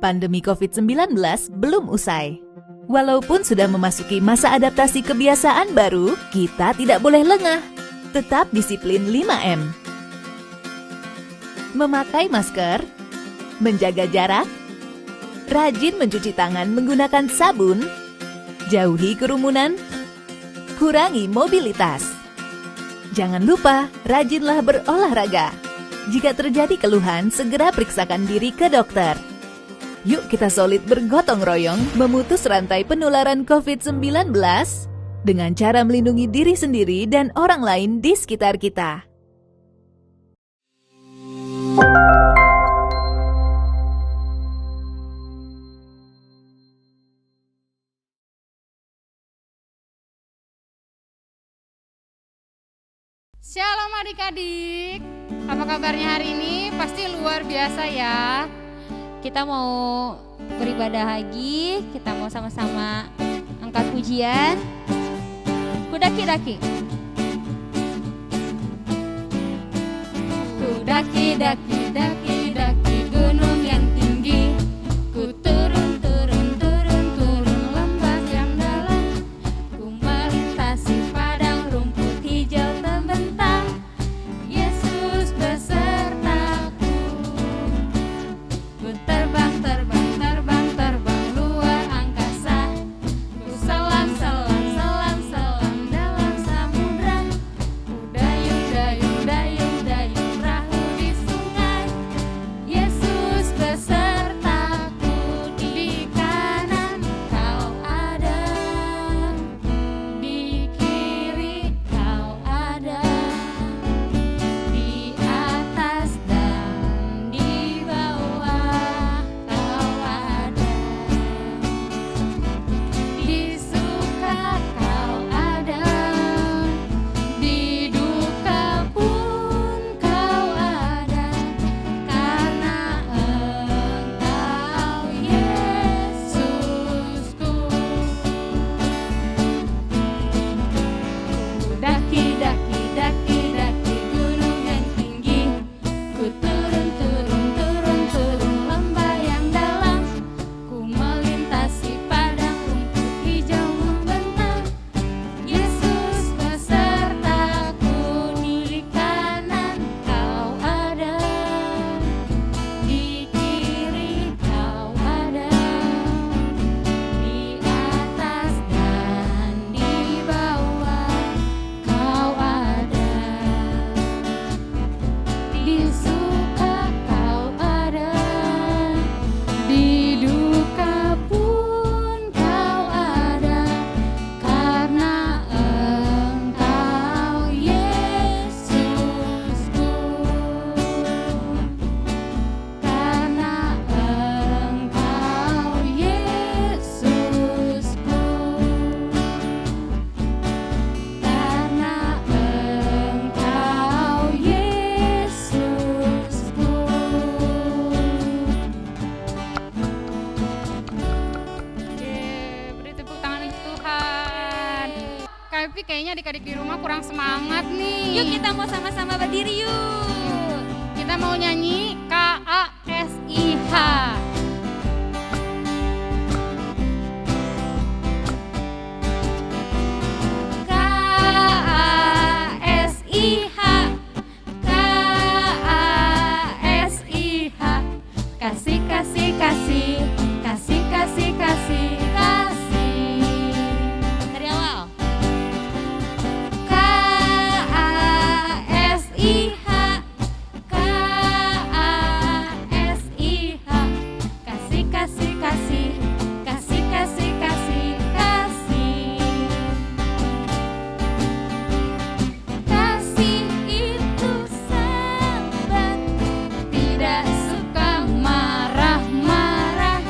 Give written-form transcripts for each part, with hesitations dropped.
Pandemi COVID-19 belum usai. Walaupun sudah memasuki masa adaptasi kebiasaan baru, kita tidak boleh lengah. Tetap disiplin 5M. Memakai masker, menjaga jarak, rajin mencuci tangan menggunakan sabun, jauhi kerumunan, kurangi mobilitas. Jangan lupa, rajinlah berolahraga. Jika terjadi keluhan, segera periksakan diri ke dokter. Yuk kita solid bergotong royong memutus rantai penularan COVID-19 dengan cara melindungi diri sendiri dan orang lain di sekitar kita. Shalom adik-adik, apa kabarnya hari ini? Pasti luar biasa ya. Kita mau beribadah lagi, kita mau sama-sama angkat pujian. Kudaki-daki. Kudaki-daki, daki-daki gunung yang tinggi. Ku turun, turun, turun, turun lembah yang dalam. Ku melintasi padang rumput hijau terbentang. Yesus besertaku. Ku terbang, terbang, terbang, terbang luar angkasa. Ku selam, selam, selam, selam dalam samudra. Ku dayung, dayung, dayung, dayung perahu di sungai. Yesus besertaku, di kanan kau ada, di kiri kau ada, di atas dan di bawah kau ada, di suka kau ada, di duka pun kau ada, karena Engkau Yesusku. Daki, daki, daki, daki gunung yang tinggi. Ku turun, turun, turun, turun lembah yang dalam. Ku melintasi padang rumput hijau membentang. Yesus besertaku, di kanan kau ada, di kiri kau ada, di atas dan di bawah kau ada, di suka kau ada, di duka pun kau ada, karena Engkau Yesusku, karena Engkau Yesusku, karena Engkau Yesusku. Beri tepuk tangan untuk Tuhan. Tapi kayaknya adik-adik di rumah kurang semangat nih. Yuk kita mau sama-sama berdiri yuk. Kita mau nyanyi KASIH. KASIH, KASIH, kasih, kasih, kasih, kasih, kasih, kasih, kasih. Dari awal. KASIH, KASIH, kasih, kasih, kasih, kasih, kasih, kasih, kasih. Kasih itu sahabat, tidak suka marah-marah.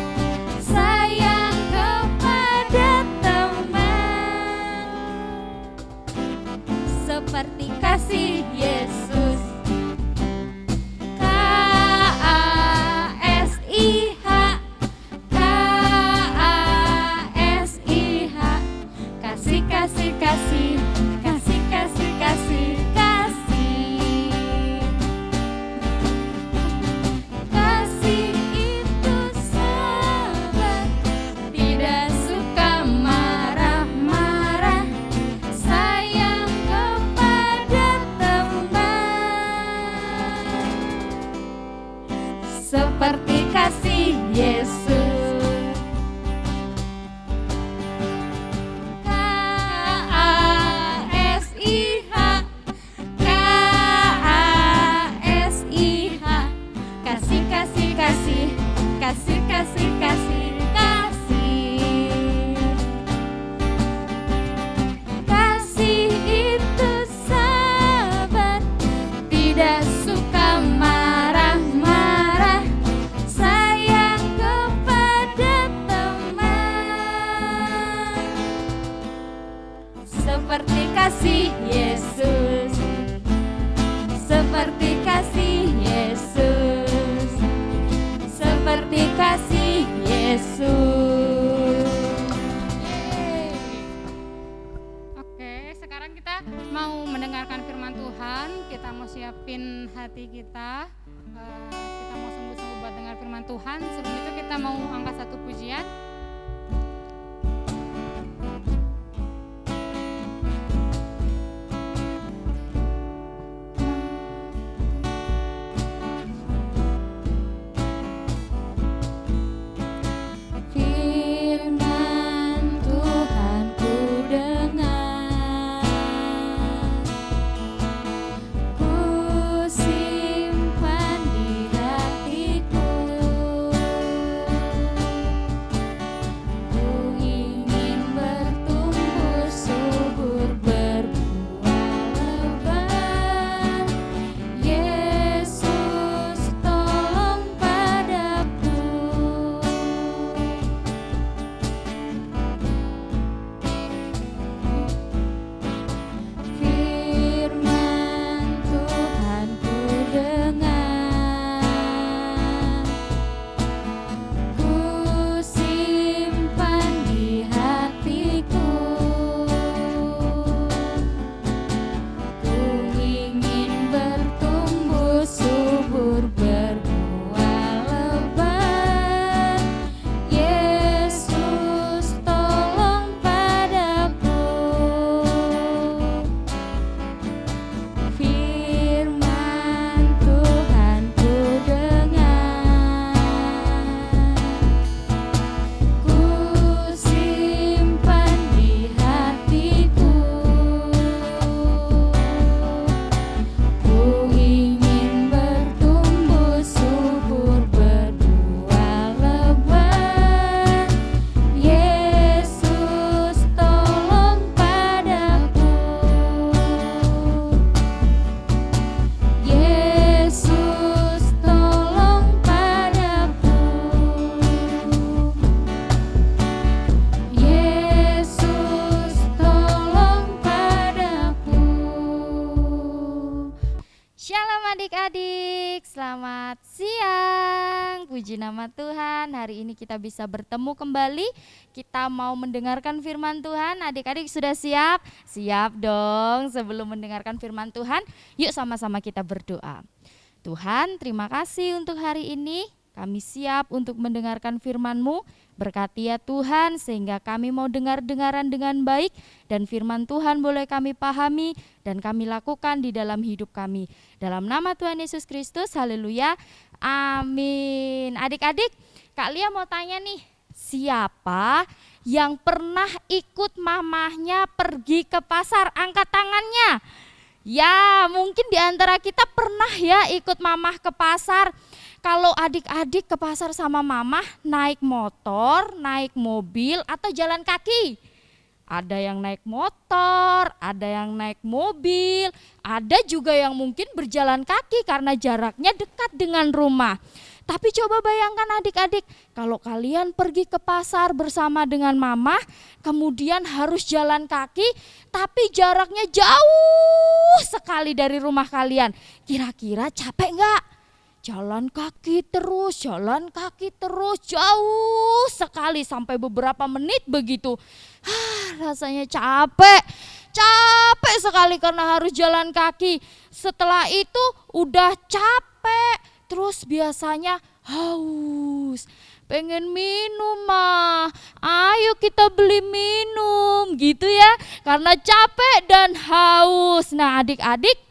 seperti kasih Yesus. Kasih, kasih, kasih, kasih. Kasih itu sabar, tidak suka marah-marah, sayang kepada teman. Seperti kasih Yesus, seperti kasih Yesus, seperti kasih Yesus. Oke, sekarang kita mau mendengarkan firman Tuhan. Kita mau siapin hati kita. Kita mau sungguh-sungguh buat dengar firman Tuhan. Sebelum itu kita mau angkat satu pujian. Adik-adik, selamat siang. Puji nama Tuhan, hari ini kita bisa bertemu kembali. Kita mau mendengarkan firman Tuhan. Adik-adik sudah siap? Siap dong. Sebelum mendengarkan firman Tuhan, yuk sama-sama kita berdoa. Tuhan, terima kasih untuk hari ini. Kami siap untuk mendengarkan firman-Mu. Berkati ya Tuhan, sehingga kami mau dengar-dengaran dengan baik, dan firman Tuhan boleh kami pahami dan kami lakukan di dalam hidup kami. Dalam nama Tuhan Yesus Kristus, haleluya, amin. Adik-adik, Kak Lia mau tanya nih, siapa yang pernah ikut mamahnya pergi ke pasar? Angkat tangannya. Ya, mungkin di antara kita pernah ya ikut mamah ke pasar. Kalau adik-adik ke pasar sama mamah, naik motor, naik mobil, atau jalan kaki? Ada yang naik motor, ada yang naik mobil, ada juga yang mungkin berjalan kaki karena jaraknya dekat dengan rumah. Tapi coba bayangkan adik-adik, kalau kalian pergi ke pasar bersama dengan mamah, kemudian harus jalan kaki, tapi jaraknya jauh sekali dari rumah kalian. Kira-kira capek enggak? Jalan kaki terus, jauh sekali sampai beberapa menit begitu. Rasanya capek sekali karena harus jalan kaki. Setelah itu udah capek, terus biasanya haus. Pengen minum mah, ayo kita beli minum gitu ya. Karena capek dan haus. Nah adik-adik,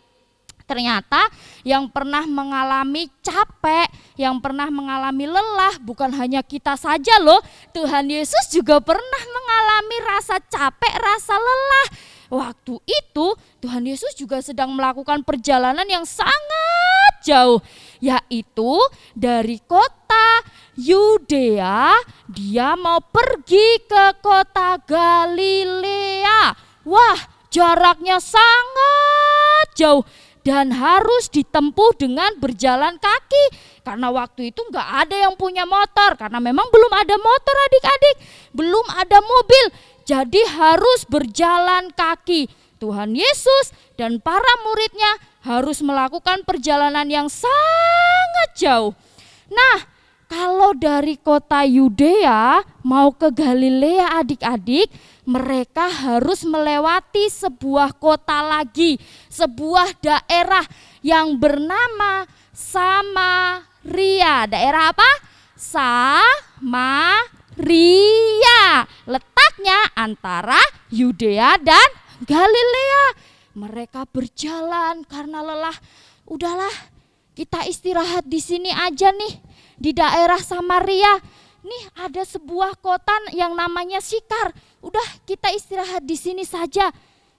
Ternyata yang pernah mengalami capek, yang pernah mengalami lelah, bukan hanya kita saja loh. Tuhan Yesus juga pernah mengalami rasa capek, rasa lelah. Waktu itu Tuhan Yesus juga sedang melakukan perjalanan yang sangat jauh, yaitu dari kota Yudea, dia mau pergi ke kota Galilea. Wah, jaraknya sangat jauh dan harus ditempuh dengan berjalan kaki. Karena waktu itu nggak ada yang punya motor, karena memang belum ada motor adik-adik, belum ada mobil. Jadi harus berjalan kaki. Tuhan Yesus dan para muridnya harus melakukan perjalanan yang sangat jauh. Nah, kalau dari kota Yudea mau ke Galilea adik-adik, mereka harus melewati sebuah kota lagi, sebuah daerah yang bernama Samaria. Daerah apa? Samaria. Letaknya antara Yudea dan Galilea. Mereka berjalan karena lelah. Udahlah, kita istirahat di sini aja nih, di daerah Samaria. Nih ada sebuah kota yang namanya Sikar. Udah, kita istirahat di sini saja.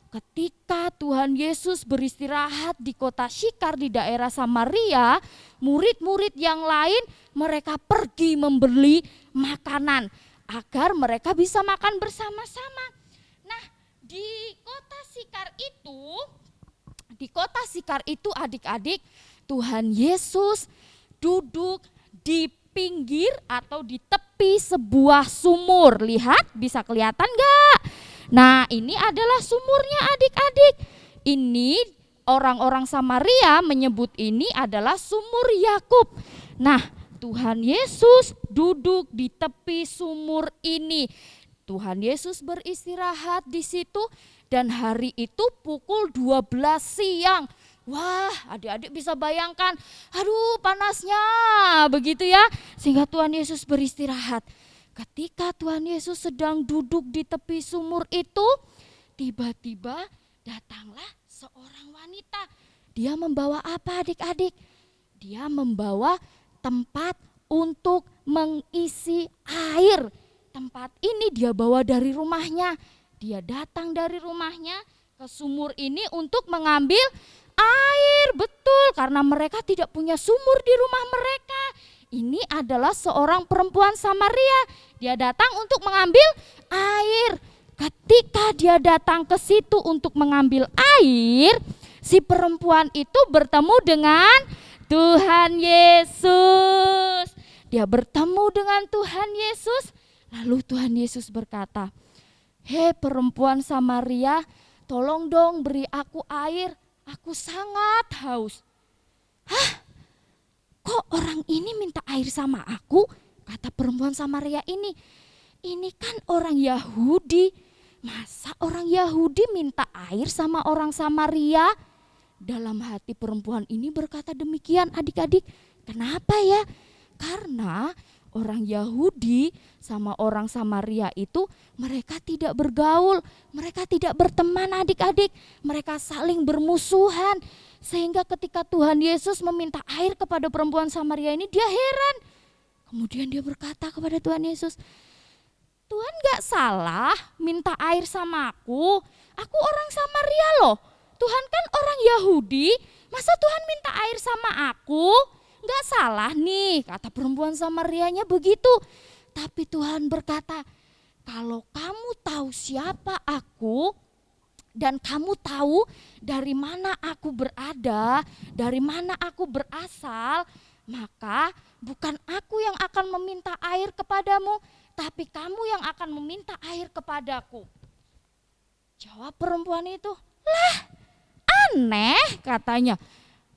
Ketika Tuhan Yesus beristirahat di kota Sikar di daerah Samaria, murid-murid yang lain mereka pergi membeli makanan agar mereka bisa makan bersama-sama. Nah, di kota Sikar itu adik-adik, Tuhan Yesus duduk di pinggir atau di tepi sebuah sumur. Lihat, bisa kelihatan gak? Nah, ini adalah sumurnya adik-adik. Ini orang-orang Samaria menyebut ini adalah sumur Yakub. Nah, Tuhan Yesus duduk di tepi sumur ini. Tuhan Yesus beristirahat di situ dan hari itu pukul 12 siang. Wah, adik-adik bisa bayangkan, aduh panasnya begitu ya. Sehingga Tuhan Yesus beristirahat. Ketika Tuhan Yesus sedang duduk di tepi sumur itu, tiba-tiba datanglah seorang wanita. Dia membawa apa adik-adik? Dia membawa tempat untuk mengisi air. Tempat ini dia bawa dari rumahnya. Dia datang dari rumahnya ke sumur ini untuk mengambil air, betul, karena mereka tidak punya sumur di rumah mereka. Ini adalah seorang perempuan Samaria. Dia datang untuk mengambil air. Ketika dia datang ke situ untuk mengambil air, si perempuan itu bertemu dengan Tuhan Yesus. Dia bertemu dengan Tuhan Yesus. Lalu Tuhan Yesus berkata, "Hei perempuan Samaria, tolong dong beri aku air. Aku sangat haus." "Hah? Kok orang ini minta air sama aku?" kata perempuan Samaria ini. "Ini kan orang Yahudi. Masa orang Yahudi minta air sama orang Samaria?" Dalam hati perempuan ini berkata demikian adik-adik. Kenapa ya? Karena orang Yahudi sama orang Samaria itu mereka tidak bergaul, mereka tidak berteman adik-adik, mereka saling bermusuhan. Sehingga ketika Tuhan Yesus meminta air kepada perempuan Samaria ini, dia heran. Kemudian dia berkata kepada Tuhan Yesus, "Tuhan gak salah minta air sama aku orang Samaria loh. Tuhan kan orang Yahudi, masa Tuhan minta air sama aku? Gak salah nih," kata perempuan Samarianya begitu. Tapi Tuhan berkata, "Kalau kamu tahu siapa aku dan kamu tahu dari mana aku berada, dari mana aku berasal, maka bukan aku yang akan meminta air kepadamu, tapi kamu yang akan meminta air kepadaku." Jawab perempuan itu, "Lah, aneh," katanya.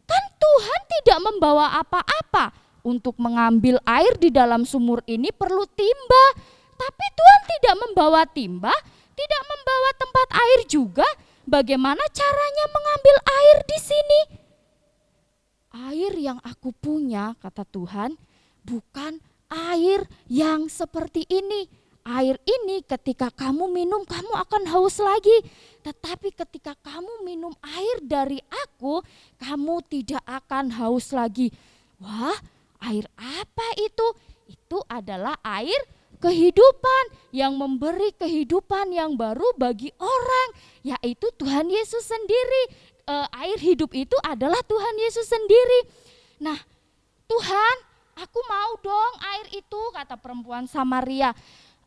"Kan Tuhan tidak membawa apa-apa. Untuk mengambil air di dalam sumur ini perlu timba. Tapi Tuhan tidak membawa timba, tidak membawa tempat air juga. Bagaimana caranya mengambil air di sini?" "Air yang aku punya," kata Tuhan, "bukan air yang seperti ini. air ini ketika kamu minum kamu akan haus lagi. Tetapi ketika kamu minum air dari aku, kamu tidak akan haus lagi. Wah, air apa itu? Itu adalah air kehidupan yang memberi kehidupan yang baru bagi orang, yaitu Tuhan Yesus sendiri. Air hidup itu adalah Tuhan Yesus sendiri. Nah, Tuhan, aku mau dong air itu, kata perempuan Samaria.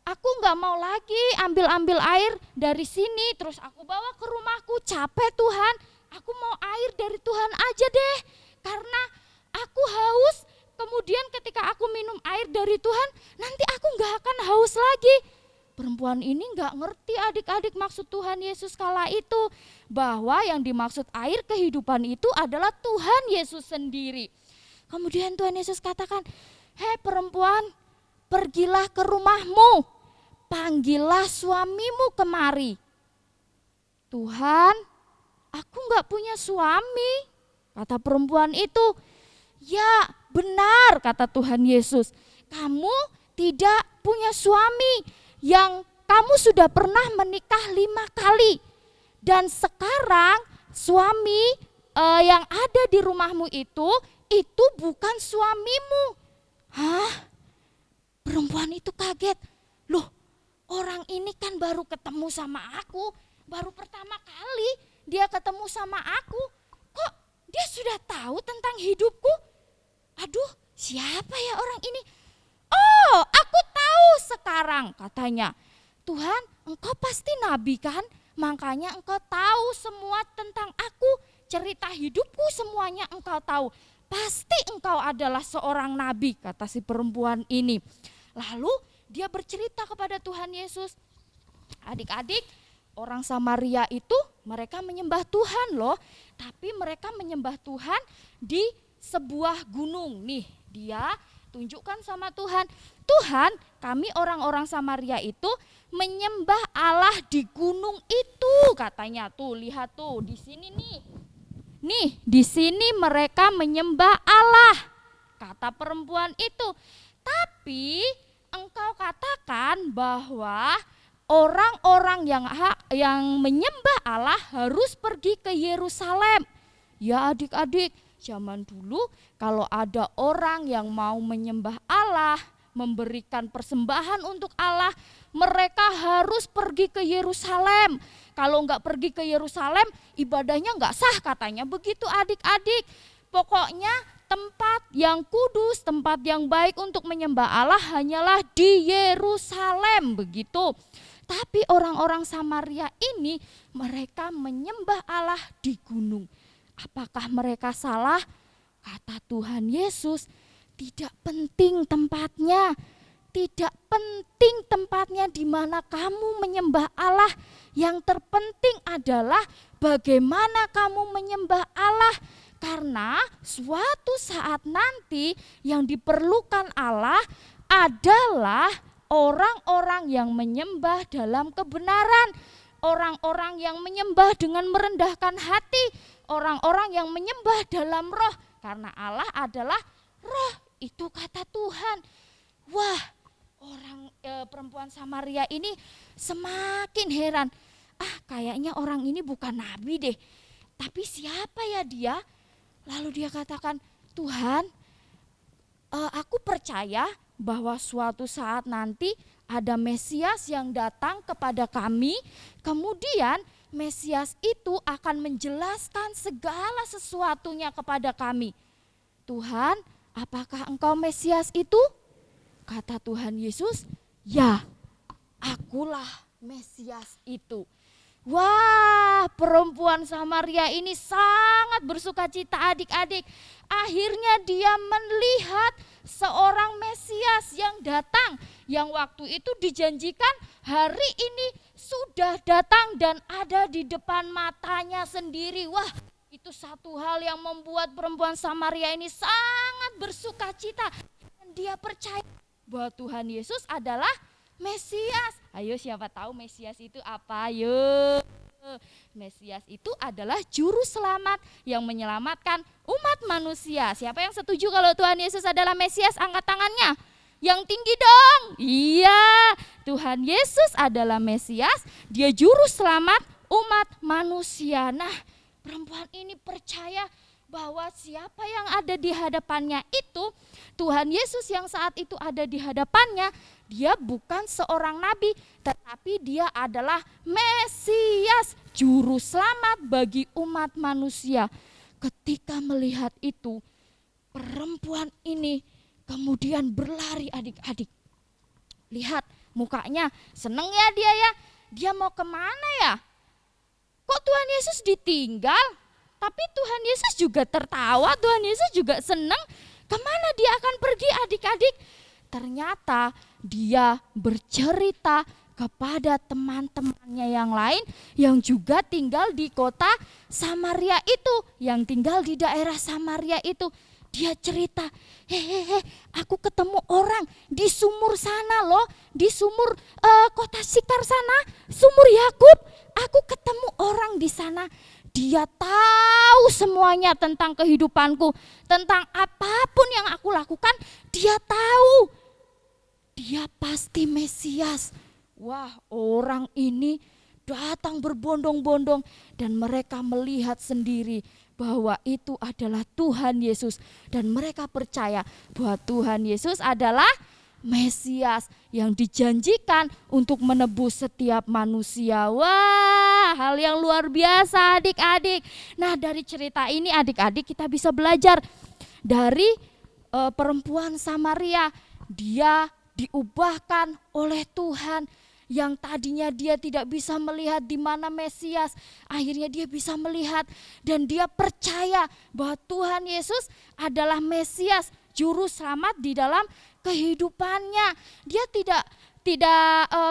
Aku gak mau lagi ambil air dari sini terus aku bawa ke rumahku, capek Tuhan. Aku mau air dari Tuhan aja deh, karena aku haus. Kemudian ketika aku minum air dari Tuhan, nanti aku gak akan haus lagi. Perempuan ini gak ngerti adik-adik maksud Tuhan Yesus kala itu, bahwa yang dimaksud air kehidupan itu adalah Tuhan Yesus sendiri. Kemudian Tuhan Yesus katakan, hei perempuan, pergilah ke rumahmu, panggillah suamimu kemari. Tuhan, aku gak punya suami, kata perempuan itu. Ya benar, kata Tuhan Yesus, kamu tidak punya suami, yang kamu sudah pernah menikah 5 kali. Dan sekarang suami yang ada di rumahmu itu bukan suamimu. Hah? Perempuan itu kaget. Loh, orang ini kan baru ketemu sama aku, baru pertama kali dia ketemu sama aku. Kok dia sudah tahu tentang hidupku? Aduh, siapa ya orang ini? Oh, aku tahu sekarang, katanya. Tuhan, engkau pasti nabi kan? Makanya engkau tahu semua tentang aku. Cerita hidupku semuanya engkau tahu. Pasti engkau adalah seorang nabi, kata si perempuan ini. Lalu dia bercerita kepada Tuhan Yesus. Adik-adik, orang Samaria itu mereka menyembah Tuhan loh. Tapi mereka menyembah Tuhan di sebuah gunung. Nih, dia tunjukkan sama Tuhan. Tuhan, kami orang-orang Samaria itu menyembah Allah di gunung itu, katanya. Tuh, lihat tuh di sini nih. Nih, di sini mereka menyembah Allah, kata perempuan itu. Tapi engkau katakan bahwa orang-orang yang menyembah Allah harus pergi ke Yerusalem. Ya adik-adik, zaman dulu kalau ada orang yang mau menyembah Allah, memberikan persembahan untuk Allah, mereka harus pergi ke Yerusalem. Kalau enggak pergi ke Yerusalem, ibadahnya enggak sah, katanya begitu adik-adik. Pokoknya tempat yang kudus, tempat yang baik untuk menyembah Allah hanyalah di Yerusalem, begitu. Tapi orang-orang Samaria ini mereka menyembah Allah di gunung. Apakah mereka salah? Kata Tuhan Yesus, tidak penting tempatnya. Tidak penting tempatnya di mana kamu menyembah Allah. Yang terpenting adalah bagaimana kamu menyembah Allah. Karena suatu saat nanti yang diperlukan Allah adalah orang-orang yang menyembah dalam kebenaran. Orang-orang yang menyembah dengan merendahkan hati. Orang-orang yang menyembah dalam roh. Karena Allah adalah roh, itu kata Tuhan. Wah, perempuan Samaria ini semakin heran. Kayaknya orang ini bukan nabi deh. Tapi siapa ya dia? Lalu dia katakan, Tuhan, aku percaya bahwa suatu saat nanti ada Mesias yang datang kepada kami. Kemudian Mesias itu akan menjelaskan segala sesuatunya kepada kami. Tuhan, apakah engkau Mesias itu? Kata Tuhan Yesus, ya, akulah Mesias itu. Wah, perempuan Samaria ini sangat bersuka cita adik-adik. Akhirnya dia melihat seorang Mesias yang datang. Yang waktu itu dijanjikan hari ini sudah datang dan ada di depan matanya sendiri. Wah, itu satu hal yang membuat perempuan Samaria ini sangat bersuka cita. Dan dia percaya bahwa Tuhan Yesus adalah Mesias. Ayo, siapa tahu Mesias itu apa? Ayo. Mesias itu adalah juru selamat yang menyelamatkan umat manusia. Siapa yang setuju kalau Tuhan Yesus adalah Mesias? Angkat tangannya. Yang tinggi dong. Iya. Tuhan Yesus adalah Mesias, dia juru selamat umat manusia. Nah, perempuan ini percaya bahwa siapa yang ada di hadapannya itu, Tuhan Yesus yang saat itu ada di hadapannya, dia bukan seorang nabi, tetapi dia adalah Mesias, juru selamat bagi umat manusia. Ketika melihat itu, perempuan ini kemudian berlari adik-adik. Lihat mukanya, seneng ya dia ya. Dia mau kemana ya? Kok Tuhan Yesus ditinggal? Tapi Tuhan Yesus juga tertawa, Tuhan Yesus juga senang. Kemana dia akan pergi adik-adik? Ternyata dia bercerita kepada teman-temannya yang lain yang juga tinggal di kota Samaria itu, yang tinggal di daerah Samaria itu. Dia cerita, hehehe, aku ketemu orang di sumur sana loh, di sumur kota Sikar sana, sumur Yakub. Aku ketemu orang di sana. Dia tahu semuanya tentang kehidupanku, tentang apapun yang aku lakukan, dia tahu. Dia pasti Mesias. Wah, orang ini datang berbondong-bondong dan mereka melihat sendiri bahwa itu adalah Tuhan Yesus. Dan mereka percaya bahwa Tuhan Yesus adalah Mesias yang dijanjikan untuk menebus setiap manusia. Wah, hal yang luar biasa adik-adik. Nah, dari cerita ini adik-adik kita bisa belajar dari perempuan Samaria. Dia diubahkan oleh Tuhan. Yang tadinya dia tidak bisa melihat di mana Mesias, akhirnya dia bisa melihat dan dia percaya bahwa Tuhan Yesus adalah Mesias, juru selamat di dalam kehidupannya. Dia tidak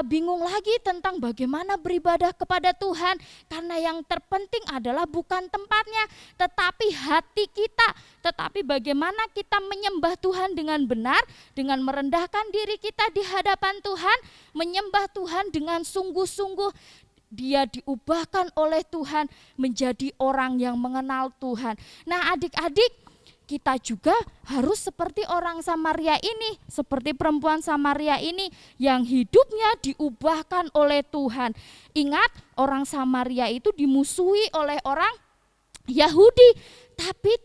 bingung lagi tentang bagaimana beribadah kepada Tuhan, karena yang terpenting adalah bukan tempatnya tetapi hati kita, tetapi bagaimana kita menyembah Tuhan dengan benar, dengan merendahkan diri kita di hadapan Tuhan, menyembah Tuhan dengan sungguh-sungguh. Dia diubahkan oleh Tuhan menjadi orang yang mengenal Tuhan. Nah, adik-adik, kita juga harus seperti orang Samaria ini, seperti perempuan Samaria ini yang hidupnya diubahkan oleh Tuhan. Ingat, orang Samaria itu dimusuhi oleh orang Yahudi, tapi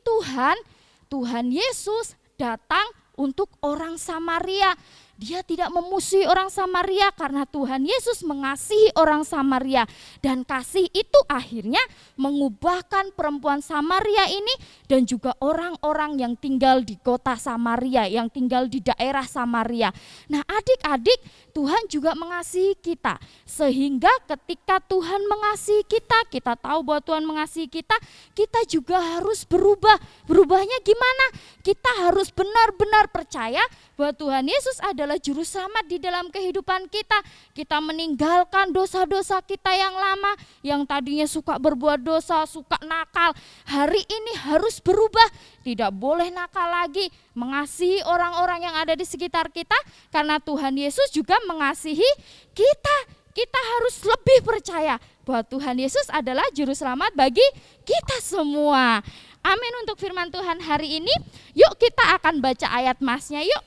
Tuhan Yesus datang untuk orang Samaria. Dia tidak memusuhi orang Samaria karena Tuhan Yesus mengasihi orang Samaria. Dan kasih itu akhirnya mengubahkan perempuan Samaria ini dan juga orang-orang yang tinggal di kota Samaria, yang tinggal di daerah Samaria. Nah, adik-adik, Tuhan juga mengasihi kita. Sehingga ketika Tuhan mengasihi kita, kita tahu bahwa Tuhan mengasihi kita juga harus berubah. Berubahnya gimana? Kita harus benar-benar percaya bahwa Tuhan Yesus adalah juru selamat di dalam kehidupan kita. Kita meninggalkan dosa-dosa kita yang lama, yang tadinya suka berbuat dosa, suka nakal. Hari ini harus berubah, tidak boleh nakal lagi, mengasihi orang-orang yang ada di sekitar kita, karena Tuhan Yesus juga mengasihi kita. Kita harus lebih percaya bahwa Tuhan Yesus adalah juru selamat bagi kita semua. Amin untuk firman Tuhan hari ini. Yuk kita akan baca ayat masnya yuk.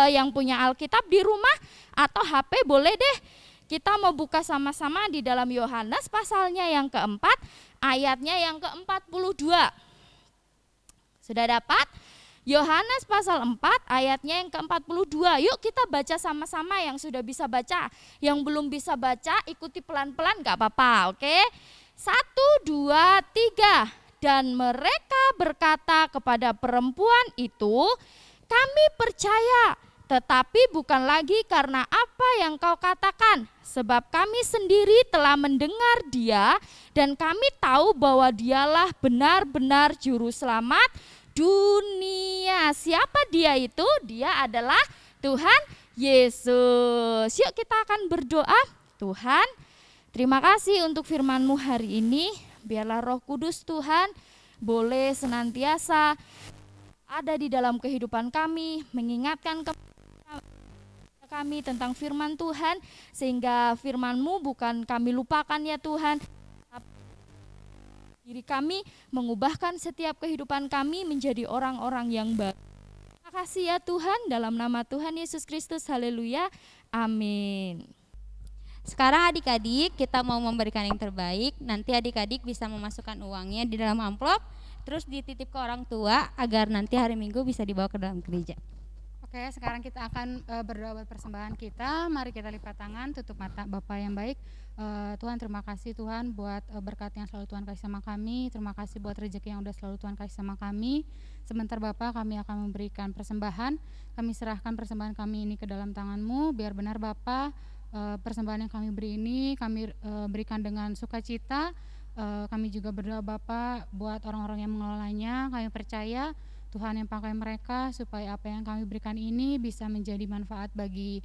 Yang punya Alkitab di rumah atau HP boleh deh. Kita mau buka sama-sama di dalam Yohanes pasalnya yang keempat, ayatnya yang ke-42. Sudah dapat? Yohanes pasal 4 ayatnya yang ke-42. Yuk kita baca sama-sama yang sudah bisa baca. Yang belum bisa baca ikuti pelan-pelan gak apa-apa, oke? 1, 2, 3. Dan mereka berkata kepada perempuan itu, kami percaya, tetapi bukan lagi karena apa yang kau katakan. Sebab kami sendiri telah mendengar dia dan kami tahu bahwa dialah benar-benar juru selamat dunia. Siapa dia itu? Dia adalah Tuhan Yesus. Yuk kita akan berdoa. Tuhan, terima kasih untuk firman-Mu hari ini. Biarlah Roh Kudus Tuhan boleh senantiasa ada di dalam kehidupan kami, mengingatkan kami tentang firman Tuhan, sehingga firman-Mu bukan kami lupakan ya Tuhan, diri kami, mengubahkan setiap kehidupan kami menjadi orang-orang yang baru. Terima kasih ya Tuhan, dalam nama Tuhan Yesus Kristus, haleluya, Amin. Sekarang adik-adik kita mau memberikan yang terbaik. Nanti adik-adik bisa memasukkan uangnya di dalam amplop, terus dititip ke orang tua agar nanti hari Minggu bisa dibawa ke dalam gereja. Oke, sekarang kita akan berdoa buat persembahan kita. Mari kita lipat tangan, tutup mata. Bapa yang baik, Tuhan terima kasih Tuhan buat berkat yang selalu Tuhan kasih sama kami. Terima kasih buat rezeki yang udah selalu Tuhan kasih sama kami. Sebentar Bapa, kami akan memberikan persembahan. Kami serahkan persembahan kami ini ke dalam tangan-Mu. Biar benar Bapa, persembahan yang kami beri ini kami berikan dengan sukacita. Kami juga berdoa Bapa buat orang-orang yang mengelolanya. Kami percaya Tuhan yang pakai mereka supaya apa yang kami berikan ini bisa menjadi manfaat bagi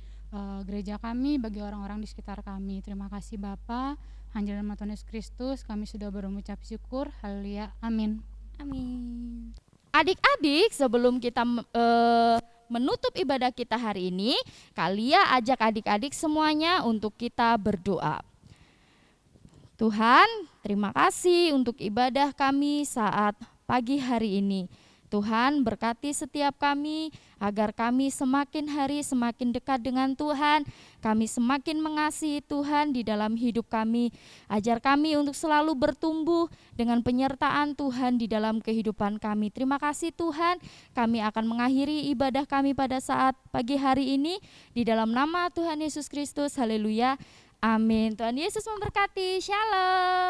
gereja kami, bagi orang-orang di sekitar kami. Terima kasih Bapa, hanya dalam nama Tuhan Yesus Kristus kami sudah berucap syukur. Haleluya. Amin. Amin. Adik-adik, sebelum kita menutup ibadah kita hari ini, Kalia ajak adik-adik semuanya untuk kita berdoa. Tuhan, terima kasih untuk ibadah kami saat pagi hari ini. Tuhan, berkati setiap kami agar kami semakin hari semakin dekat dengan Tuhan. Kami semakin mengasihi Tuhan di dalam hidup kami. Ajar kami untuk selalu bertumbuh dengan penyertaan Tuhan di dalam kehidupan kami. Terima kasih Tuhan. Kami akan mengakhiri ibadah kami pada saat pagi hari ini di dalam nama Tuhan Yesus Kristus. Haleluya. Amin. Tuhan Yesus memberkati. Shalom.